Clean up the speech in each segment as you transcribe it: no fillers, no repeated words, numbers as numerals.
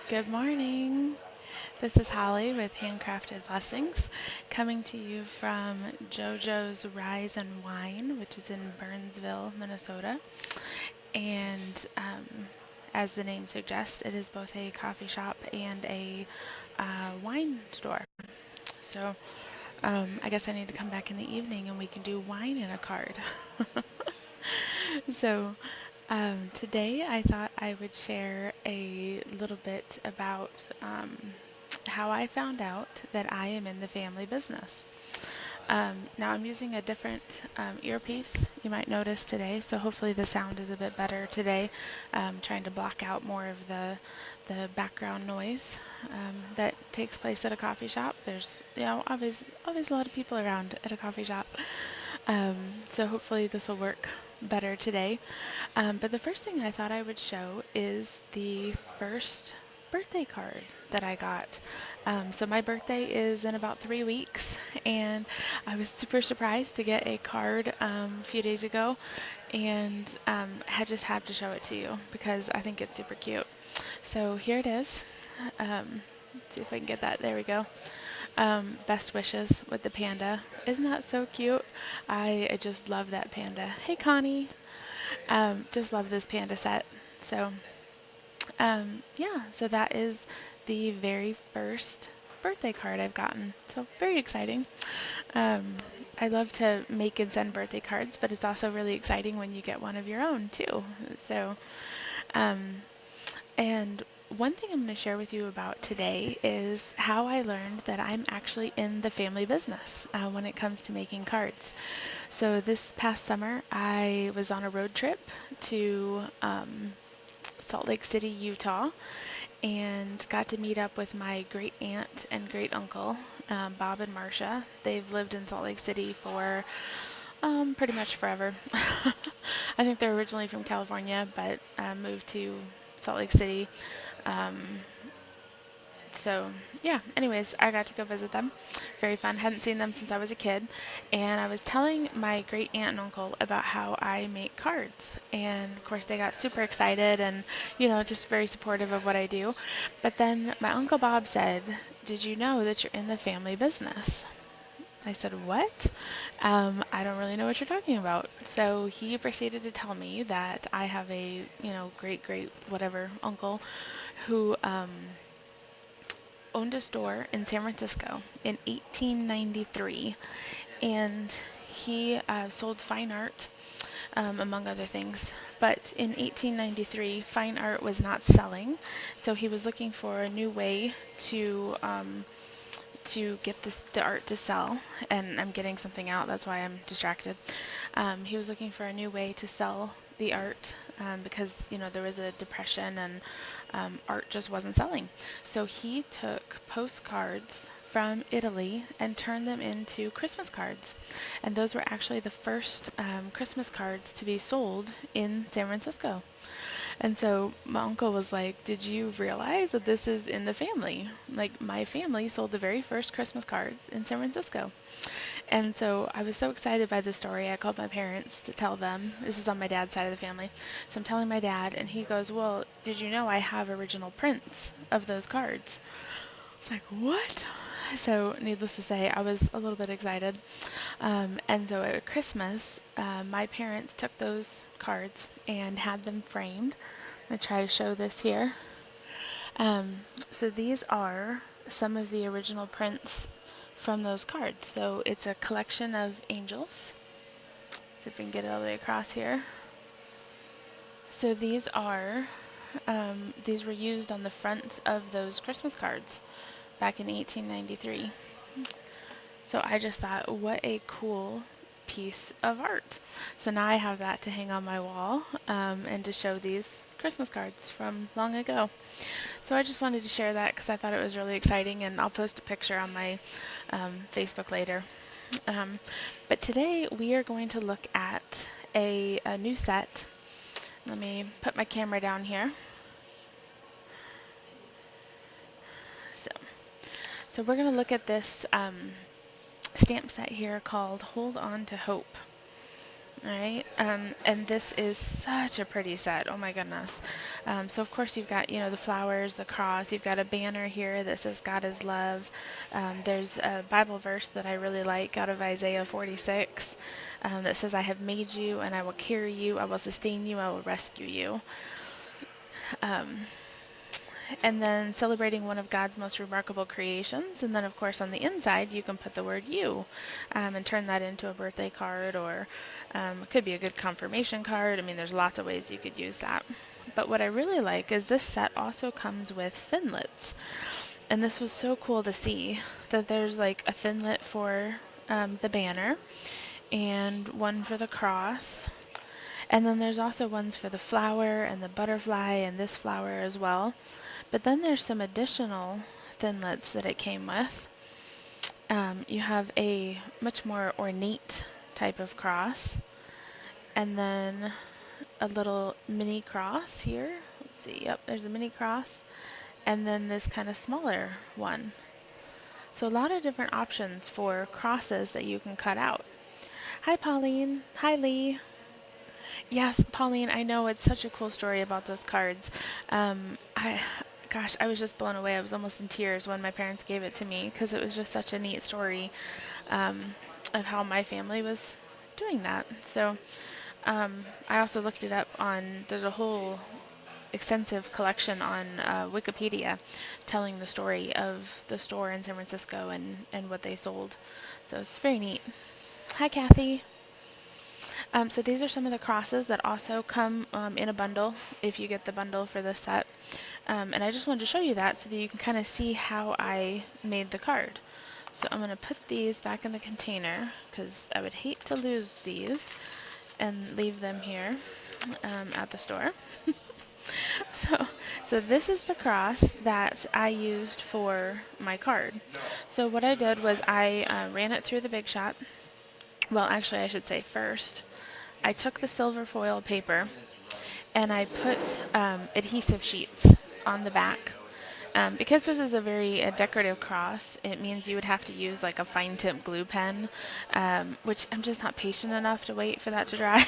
Good morning. This is Holly with Handcrafted Blessings, coming to you from JoJo's Rise and Wine, which is in Burnsville, Minnesota. And as the name suggests, it is both a coffee shop and a wine store. So I guess I need to come back in the evening and we can do wine in a card. So today I thought I would share a little bit about how I found out that I am in the family business. Now I'm using a different earpiece, you might notice today, so hopefully the sound is a bit better today. Trying to block out more of the background noise that takes place at a coffee shop. There's, always a lot of people around at a coffee shop. So hopefully this will work better today. But the first thing I thought I would show is the first birthday card that I got. So my birthday is in about 3 weeks, and I was super surprised to get a card a few days ago, and I just had to show it to you because I think it's super cute. So here it is. Let's see if I can get that. There we go. Best wishes with the panda. Isn't that so cute? I just love that panda. Hey, Connie. Just love this panda set. So, yeah, so that is the very first birthday card I've gotten. So, very exciting. Um, I love to make and send birthday cards, but it's also really exciting when you get one of your own, too. So, um, and one thing I'm going to share with you about today is how I learned that I'm actually in the family business when it comes to making cards. So this past summer, I was on a road trip to Salt Lake City, Utah, and got to meet up with my great aunt and great uncle, Bob and Marcia. They've lived in Salt Lake City for pretty much forever. I think they're originally from California, but moved to Salt Lake City. Um, so yeah, anyways, I got to go visit them. Very fun. Hadn't seen them since I was a kid. And I was telling my great aunt and uncle about how I make cards. And of course they got super excited and, just very supportive of what I do. But then my Uncle Bob said, "Did you know that you're in the family business?" I said, "What?" I don't really know what you're talking about. So he proceeded to tell me that I have a, great, great, whatever uncle who owned a store in San Francisco in 1893, and he sold fine art, among other things. But in 1893, fine art was not selling, so he was looking for a new way to get the art to sell. And I'm getting something out, that's why I'm distracted. He was looking for a new way to sell the art because there was a depression and art just wasn't selling. So he took postcards from Italy and turned them into Christmas cards. And those were actually the first Christmas cards to be sold in San Francisco. And so my uncle was like, "Did you realize that this is in the family? Like, my family sold the very first Christmas cards in San Francisco." And so I was so excited by this story, I called my parents to tell them. This is on my dad's side of the family. So I'm telling my dad, and he goes, "Well, did you know I have original prints of those cards?" It's like, "What?" So needless to say, I was a little bit excited. And so at Christmas, my parents took those cards and had them framed. I'm going to try to show this here. Um, so these are some of the original prints from those cards. So it's a collection of angels. See if we can get it all the way across here. So these were used on the fronts of those Christmas cards back in 1893. So I just thought, what a cool piece of art. So now I have that to hang on my wall and to show these Christmas cards from long ago. So I just wanted to share that because I thought it was really exciting, and I'll post a picture on my Facebook later. But today we are going to look at a new set. Let me put my camera down here. So we're going to look at this stamp set here called Hold On to Hope. All right, and this is such a pretty set. Oh my goodness. So of course you've got, the flowers, the cross. You've got a banner here that says God is love. There's a Bible verse that I really like out of Isaiah 46 that says, I have made you and I will carry you. I will sustain you. I will rescue you. Um, and then celebrating one of God's most remarkable creations. And then, of course, on the inside, you can put the word you and turn that into a birthday card, or it could be a good confirmation card. I mean, there's lots of ways you could use that. But what I really like is this set also comes with thinlits. And this was so cool to see that there's like a thinlit for the banner and one for the cross. And then there's also ones for the flower and the butterfly and this flower as well. But then there's some additional thinlits that it came with. You have a much more ornate type of cross, and then a little mini cross here. Let's see, yep, there's a mini cross, and then this kind of smaller one. So a lot of different options for crosses that you can cut out. Hi, Pauline. Hi, Lee. Yes, Pauline, I know it's such a cool story about those cards. Gosh, I was just blown away. I was almost in tears when my parents gave it to me because it was just such a neat story um, of how my family was doing that. So I also looked it up there's a whole extensive collection on Wikipedia telling the story of the store in San Francisco and what they sold. So it's very neat. Hi, Kathy. So these are some of the crosses that also come in a bundle if you get the bundle for this set. And I just wanted to show you that so that you can kind of see how I made the card. So I'm going to put these back in the container because I would hate to lose these and leave them here at the store. So this is the cross that I used for my card. So what I did was I ran it through the Big Shot. Well, actually I should say first, I took the silver foil paper and I put adhesive sheets on the back. Because this is a very decorative cross, it means you would have to use like a fine tip glue pen, which I'm just not patient enough to wait for that to dry.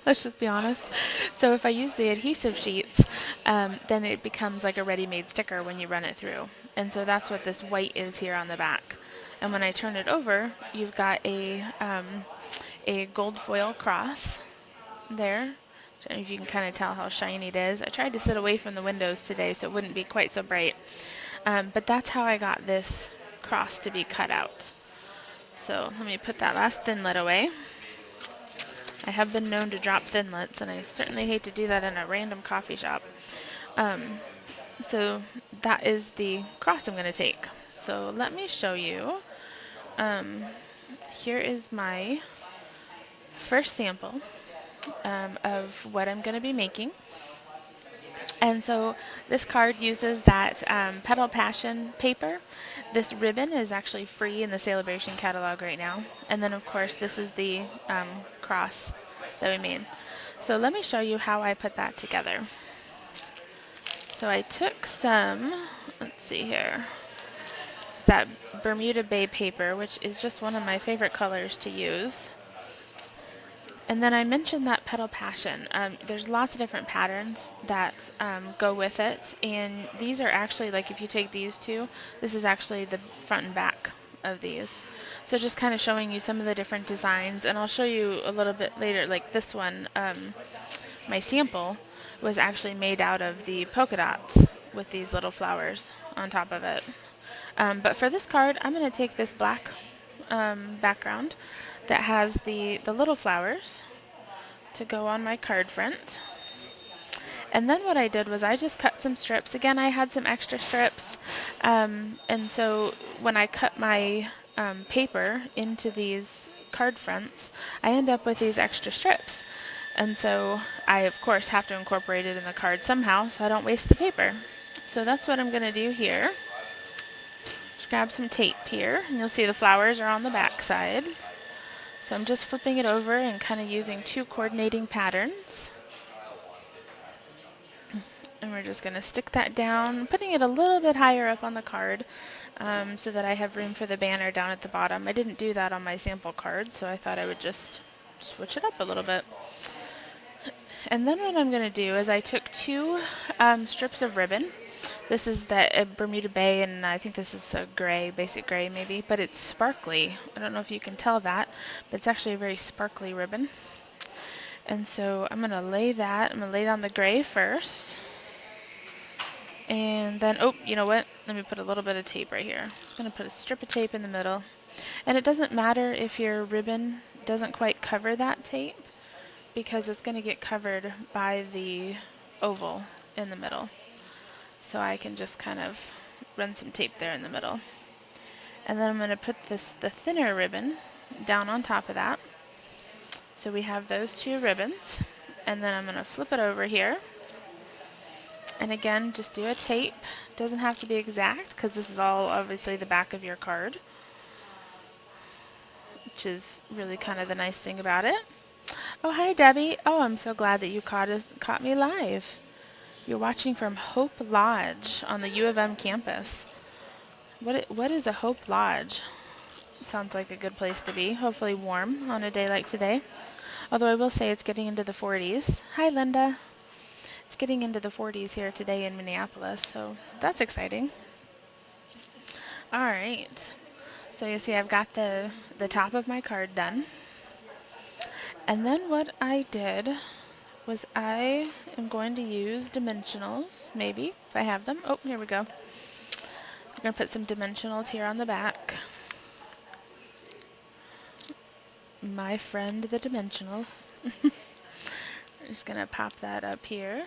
Let's just be honest. So if I use the adhesive sheets, then it becomes like a ready-made sticker when you run it through. And so that's what this white is here on the back. And when I turn it over, you've got a gold foil cross there. I don't know if you can kind of tell how shiny it is. I tried to sit away from the windows today so it wouldn't be quite so bright. But that's how I got this cross to be cut out. So let me put that last thinlet away. I have been known to drop thinlits, and I certainly hate to do that in a random coffee shop. So that is the cross I'm going to take. So let me show you. Here is my first sample of what I'm going to be making. And so this card uses that Petal Passion paper. This ribbon is actually free in the Celebration catalog right now. And then, of course, this is the cross that we made. So let me show you how I put that together. So I took some, let's see here, it's that Bermuda Bay paper, which is just one of my favorite colors to use. And then I mentioned that Petal Passion. There's lots of different patterns that go with it, and these are actually, like if you take these two, this is actually the front and back of these. So just kind of showing you some of the different designs, and I'll show you a little bit later, like this one, my sample was actually made out of the polka dots with these little flowers on top of it. But for this card, I'm going to take this black background that has the little flowers to go on my card front. And then what I did was I just cut some strips. Again, I had some extra strips. And so when I cut my paper into these card fronts, I end up with these extra strips. And so I, of course, have to incorporate it in the card somehow so I don't waste the paper. So that's what I'm going to do here. Just grab some tape here, and you'll see the flowers are on the back side. So I'm just flipping it over and kind of using two coordinating patterns. And we're just going to stick that down, putting it a little bit higher up on the card so that I have room for the banner down at the bottom. I didn't do that on my sample card, so I thought I would just switch it up a little bit. And then what I'm going to do is I took two strips of ribbon. This is that Bermuda Bay, and I think this is a gray, basic gray maybe, but it's sparkly. I don't know if you can tell that, but it's actually a very sparkly ribbon. And so I'm going to lay that. I'm going to lay down the gray first. And then, oh, you know what? Let me put a little bit of tape right here. I'm just going to put a strip of tape in the middle. And it doesn't matter if your ribbon doesn't quite cover that tape, because it's going to get covered by the oval in the middle. So I can just kind of run some tape there in the middle. And then I'm going to put the thinner ribbon down on top of that. So we have those two ribbons. And then I'm going to flip it over here. And again, just do a tape. Doesn't have to be exact, because this is all obviously the back of your card, which is really kind of the nice thing about it. Oh, hi, Debbie. Oh, I'm so glad that you caught me live. You're watching from Hope Lodge on the U of M campus. What is a Hope Lodge? Sounds like a good place to be. Hopefully warm on a day like today. Although I will say it's getting into the 40s. Hi, Linda. It's getting into the 40s here today in Minneapolis, so that's exciting. All right. So you see I've got the top of my card done. And then what I did was I am going to use dimensionals, maybe, if I have them. Oh, here we go. I'm going to put some dimensionals here on the back. My friend, the dimensionals. I'm just going to pop that up here.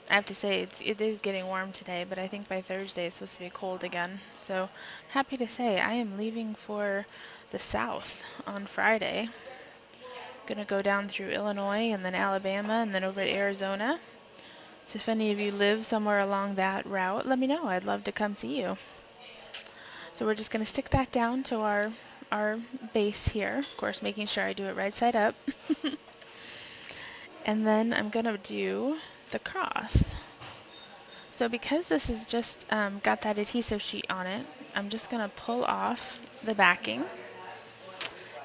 I have to say, it is getting warm today, but I think by Thursday it's supposed to be cold again. So, happy to say, I am leaving for the south on Friday. Gonna go down through Illinois and then Alabama and then over to Arizona. So if any of you live somewhere along that route, let me know. I'd love to come see you. So we're just gonna stick that down to our base here. Of course, making sure I do it right side up. And then I'm gonna do the cross. So because this is just got that adhesive sheet on it, I'm just gonna pull off the backing.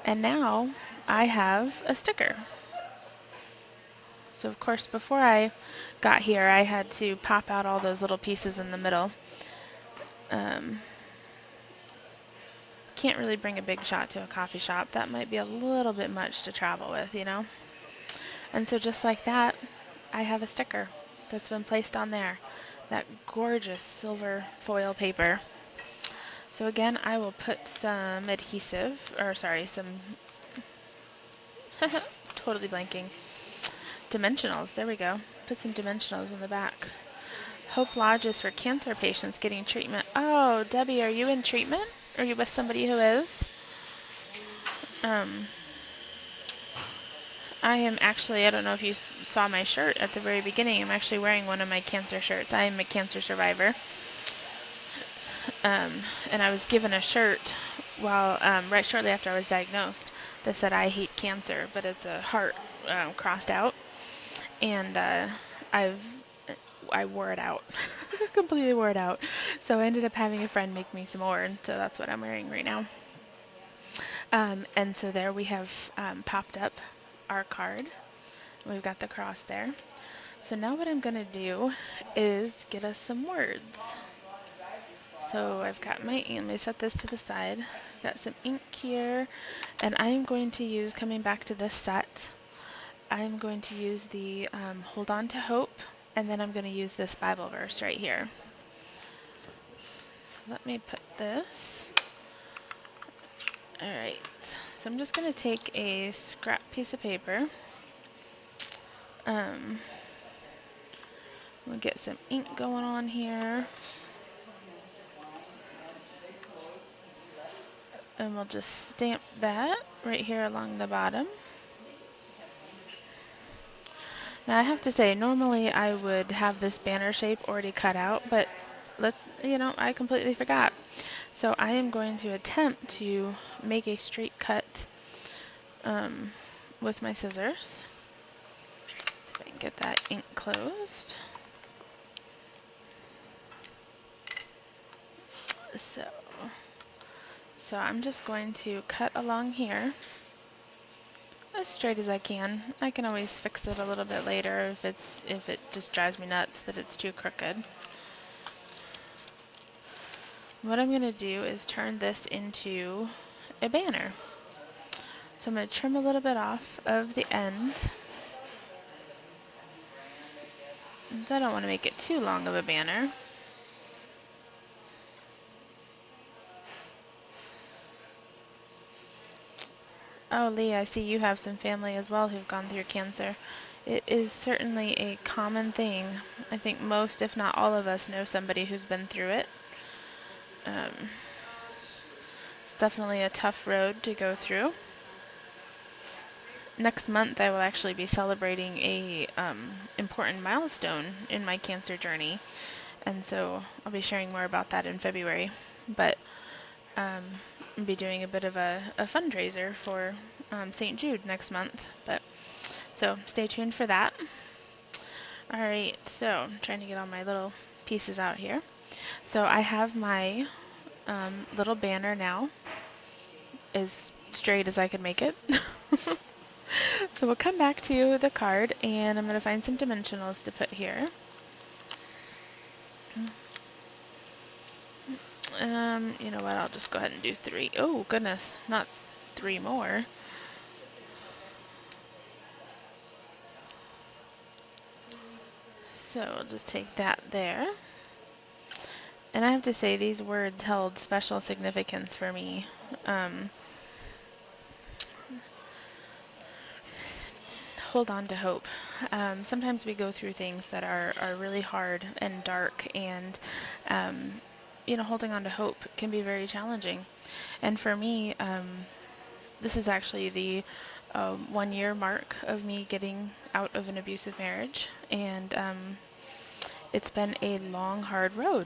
And now I have a sticker. So of course before I got here I had to pop out all those little pieces in the middle. Can't really bring a big shot to a coffee shop. That might be a little bit much to travel with, you know. And so just like that, I have a sticker that's been placed on there. That gorgeous silver foil paper. So again, I will put some adhesive, or sorry, some totally blanking. Dimensionals, there we go. Put some dimensionals in the back. Hope Lodge is for cancer patients getting treatment. Oh, Debbie, are you in treatment? Are you with somebody who is? I am actually, I don't know if you saw my shirt at the very beginning. I'm actually wearing one of my cancer shirts. I am a cancer survivor. And I was given a shirt while right shortly after I was diagnosed that said I hate cancer, but it's a heart crossed out. And I wore it out. Completely wore it out. So I ended up having a friend make me some more, and so that's what I'm wearing right now. And so there we have popped up our card. We've got the cross there. So now what I'm going to do is get us some words. So I've got my ink. Let me set this to the side. I've got some ink here, and I'm going to use, coming back to this set, I'm going to use the Hold On to Hope, and then I'm going to use this Bible verse right here. So let me put this. Alright, so I'm just going to take a scrap piece of paper. We'll get some ink going on here. And we'll just stamp that right here along the bottom. Now I have to say, normally I would have this banner shape already cut out, but I completely forgot. So I am going to attempt to make a straight cut with my scissors. See if I can get that ink closed. So I'm just going to cut along here. as straight as I can. I can always fix it a little bit later if it just drives me nuts that it's too crooked. What I'm going to do is turn this into a banner. So I'm going to trim a little bit off of the end. I don't want to make it too long of a banner. Oh, Lee, I see you have some family as well who've gone through cancer. It is certainly a common thing. I think most, if not all of us, know somebody who's been through it. It's definitely a tough road to go through. Next month, I will actually be celebrating a important milestone in my cancer journey, and so I'll be sharing more about that in February. But I'll be doing a bit of a fundraiser for St. Jude next month. So stay tuned for that. All right, so I'm trying to get all my little pieces out here. So I have my little banner now, as straight as I could make it. So we'll come back to the card, and I'm going to find some dimensionals to put here. You know what, I'll just go ahead and do 3. Oh, goodness, not 3 more. So I'll just take that there. And I have to say, these words held special significance for me. Hold on to hope. Sometimes we go through things that are really hard and dark, and holding on to hope can be very challenging. And for me, this is actually the 1-year mark of me getting out of an abusive marriage, and it's been a long, hard road.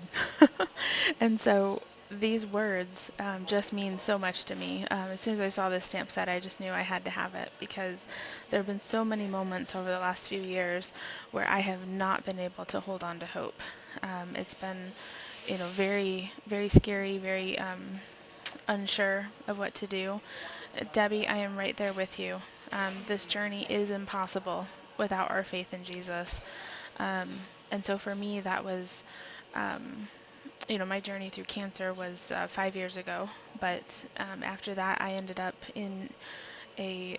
And so these words just mean so much to me. As soon as I saw this stamp set, I just knew I had to have it, because there have been so many moments over the last few years where I have not been able to hold on to hope. It's been, very, very scary, very unsure of what to do. Debbie, I am right there with you. This journey is impossible without our faith in Jesus. And so for me, that was, my journey through cancer was 5 years ago. But after that, I ended up in a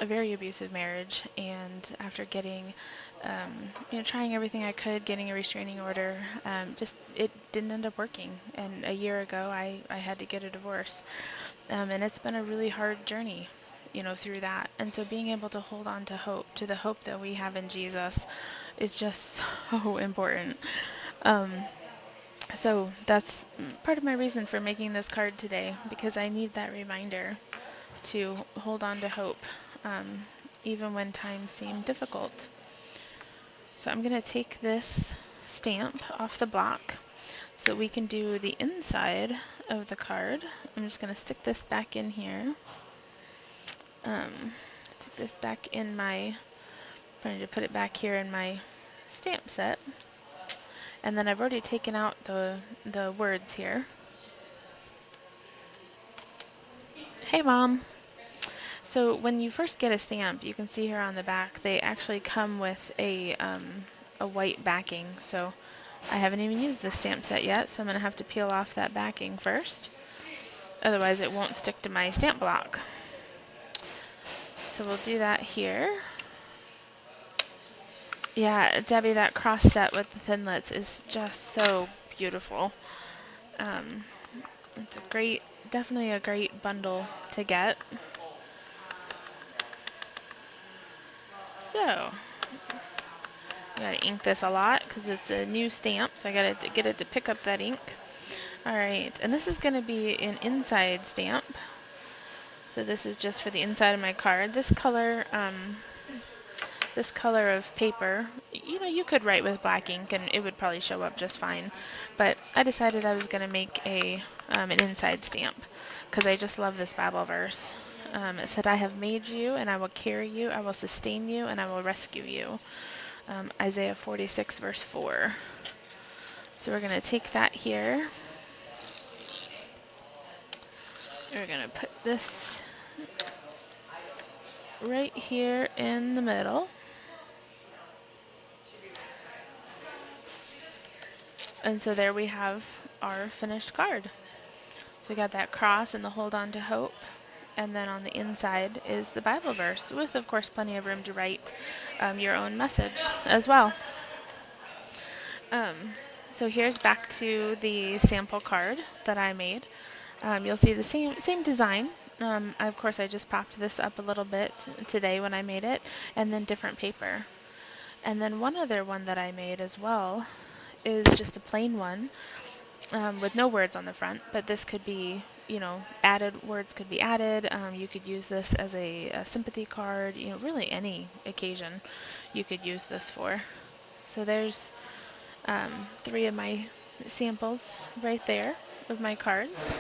very abusive marriage. And after getting, trying everything I could, getting a restraining order, it didn't end up working. And a year ago, I had to get a divorce. And it's been a really hard journey, through that. And so being able to hold on to hope, to the hope that we have in Jesus, is just so important. So that's part of my reason for making this card today, because I need that reminder to hold on to hope, even when times seem difficult. So I'm going to take this stamp off the block so we can do the inside of the card. I'm just going to stick this back in here. Stick this back in my, trying to put it back here in my stamp set. And then I've already taken out the words here. Hey, Mom. So when you first get a stamp, you can see here on the back, they actually come with a white backing. So I haven't even used this stamp set yet, so I'm going to have to peel off that backing first. Otherwise, it won't stick to my stamp block. So we'll do that here. Yeah, Debbie, that cross set with the thinlits is just so beautiful. It's definitely a great bundle to get. So, I gotta ink this a lot because it's a new stamp, so I gotta get it to pick up that ink. Alright, and this is gonna be an inside stamp. So this is just for the inside of my card. This color of paper, you could write with black ink and it would probably show up just fine. But I decided I was gonna make an inside stamp because I just love this Bible verse. It said, I have made you, and I will carry you, I will sustain you, and I will rescue you. Isaiah 46, verse 4. So we're going to take that here. We're going to put this right here in the middle. And so there we have our finished card. So we got that cross and the hold on to hope. And then on the inside is the Bible verse with, of course, plenty of room to write your own message as well. Um, so here's back to the sample card that I made. You'll see the same design. Of course, I just popped this up a little bit today when I made it, and then different paper. And then one other one that I made as well is just a plain one with no words on the front, but this could be, added words could be added. You could use this as a sympathy card, really any occasion you could use this for. So there's 3 of my samples right there of my cards.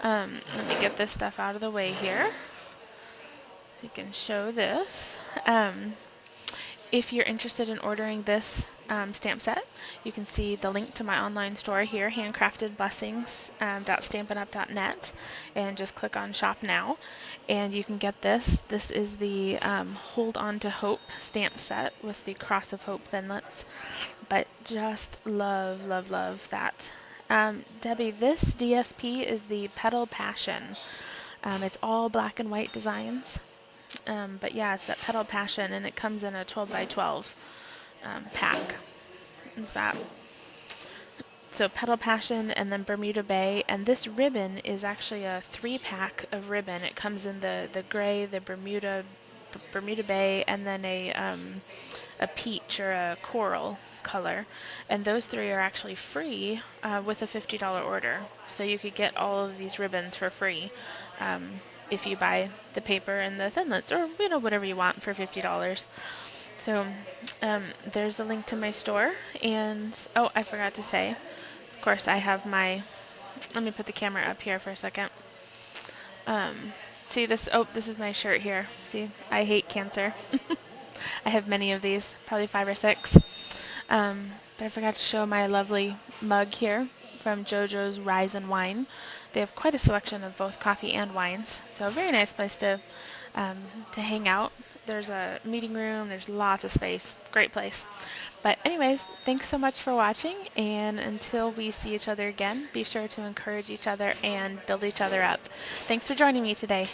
Let me get this stuff out of the way here. You can show this. If you're interested in ordering this stamp set, you can see the link to my online store here, handcraftedblessings.stampinup.net, and just click on Shop Now, and you can get this. This is the Hold On to Hope stamp set with the Cross of Hope thinlits, but just love, love, love that. Debbie, this DSP is the Petal Passion. It's all black and white designs. But yeah, it's that Petal Passion, and it comes in a 12 by 12 pack. Is that? So Petal Passion and then Bermuda Bay, and this ribbon is actually a 3-pack of ribbon. It comes in the gray, the Bermuda Bay, and then a peach or a coral color, and those 3 are actually free with a $50 order. So you could get all of these ribbons for free if you buy the paper and the thinlits, or whatever you want for $50. So there's a link to my store, and oh, I forgot to say, of course, I have my. Let me put the camera up here for a second. See this? Oh, this is my shirt here. See, I hate cancer. I have many of these, probably 5 or 6. But I forgot to show my lovely mug here from JoJo's Rise and Wine. They have quite a selection of both coffee and wines, so a very nice place to hang out. There's a meeting room, there's lots of space, great place. But anyways, thanks so much for watching, and until we see each other again, be sure to encourage each other and build each other up. Thanks for joining me today.